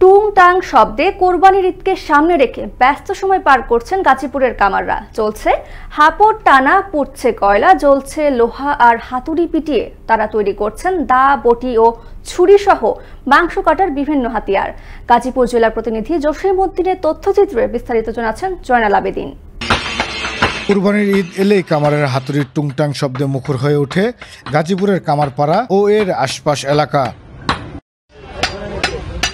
টুংটাং শব্দে কোরবানির ঈদকে সামনে রেখে ব্যস্ত সময় পার করছেন গাজীপুরের কামাররা। চলছে হাপড় টানা, পুড়ছে কয়লা, জ্বলছে লোহা আর হাতুড়ি পিটিয়ে তারা তৈরি করছেন দা, বটি ও ছুরি সহ মাংস কাটার বিভিন্ন হাতিয়ার। গাজীপুর জেলার প্রতিনিধি জসিম উদ্দিনের তথ্যচিত্রে বিস্তারিত জানাচ্ছেন জয়নাল আবেদিন। কুরবানির ঈদ এলেই কামারের হাতুড়ির টুংটাং শব্দে মুখর হয়ে ওঠে গাজীপুরের কামারপাড়া ও এর আশপাশ এলাকা।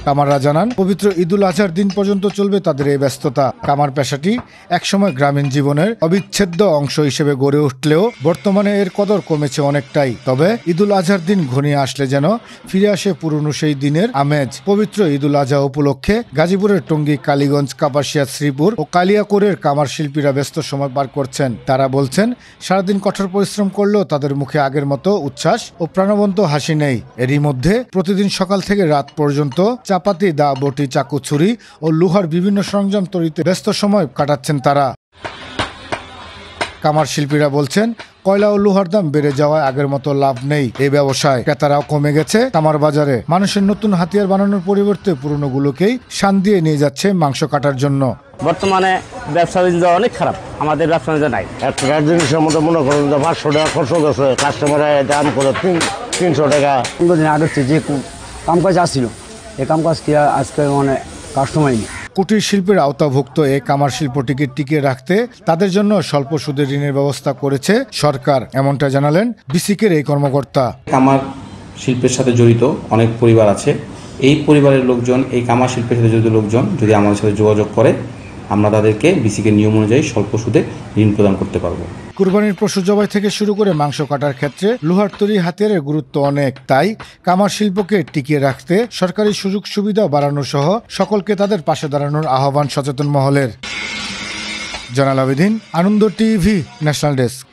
কামাররা জানান, পবিত্র ঈদুল আজহার দিন পর্যন্ত চলবে তাদের এই ব্যস্ততা। কামার পেশাটি একসময় গ্রামীণ জীবনের অবিচ্ছেদ্য অংশ হিসেবে গড়ে উঠলেও বর্তমানে এর কদর কমেছে অনেকটাই। তবে ঈদুল আজহার দিন ঘনিয়ে আসলে যেন ফিরে আসে পুরনো সেই দিনের আমেজ। পবিত্র ঈদুল আজহা উপলক্ষে গাজীপুরের টঙ্গী, কালীগঞ্জ, কাপাসিয়া, শ্রীপুর ও কালিয়াকৈরের কামার শিল্পীরা ব্যস্ত সময় পার করছেন। তারা বলছেন, সারাদিন কঠোর পরিশ্রম করলেও তাদের মুখে আগের মতো উচ্ছ্বাস ও প্রাণবন্ত হাসি নেই। এরই মধ্যে প্রতিদিন সকাল থেকে রাত পর্যন্ত চাপাতি, দা, বটি, চাকু, ছুরি ও লোহার বিভিন্ন সরঞ্জাম তৈরিতে ব্যস্ত সময় কাটাচ্ছেন তারা। কামার শিল্পীরা বলছেন, কয়লা ও লোহার দাম বেড়ে যাওয়ায় আগের মতো লাভ নেই এই ব্যবসায়। ক্রেতারাও কমে গেছে কামার বাজারে। মানুষের নতুন হাতিয়ার বানানোর পরিবর্তে পুরনোগুলোকেই শান দিয়ে নিয়ে যাচ্ছে মাংস কাটার জন্য। বর্তমানে ব্যবসা বাণিজ্য অনেক খারাপ, আমাদের ব্যবসা বাণিজ্য নাই। একটা জিনিসের মধ্যে মনে করুন যে 500 টাকা খরচ গেছে, কাস্টমারের দাম করে 300 টাকা। দিন আগে যে কাম কাজ আসছিল, এই কাম কাজ কি আজকে মানে কাস্টমার নেই। কুটির শিল্পের আওতাভুক্ত এই কামার শিল্পটিকে টিকিয়ে রাখতে তাদের জন্য স্বল্প সুদের ঋণের ব্যবস্থা করেছে সরকার, এমনটা জানালেন বিসিকের এই কর্মকর্তা। কামার শিল্পের সাথে জড়িত অনেক পরিবার আছে। এই পরিবারের লোকজন, এই কামার শিল্পের সাথে জড়িত লোকজন যদি আমাদের সাথে যোগাযোগ করে, আমরা তাদেরকে বিসিকের নিয়ম অনুযায়ী স্বল্প সুদে ঋণ প্রদান করতে পারবো। কুরবানির পশু জবাই থেকে শুরু করে মাংস কাটার ক্ষেত্রে লোহার তৈরি হাতিয়ারের গুরুত্ব অনেক। তাই কামার শিল্পকে টিকিয়ে রাখতে সরকারি সুযোগ সুবিধা বাড়ানো সহ সকলকে তাদের পাশে দাঁড়ানোর আহ্বান সচেতন মহলের। জয়নাল আবেদিন, আনন্দ টিভি, ন্যাশনাল ডেস্ক।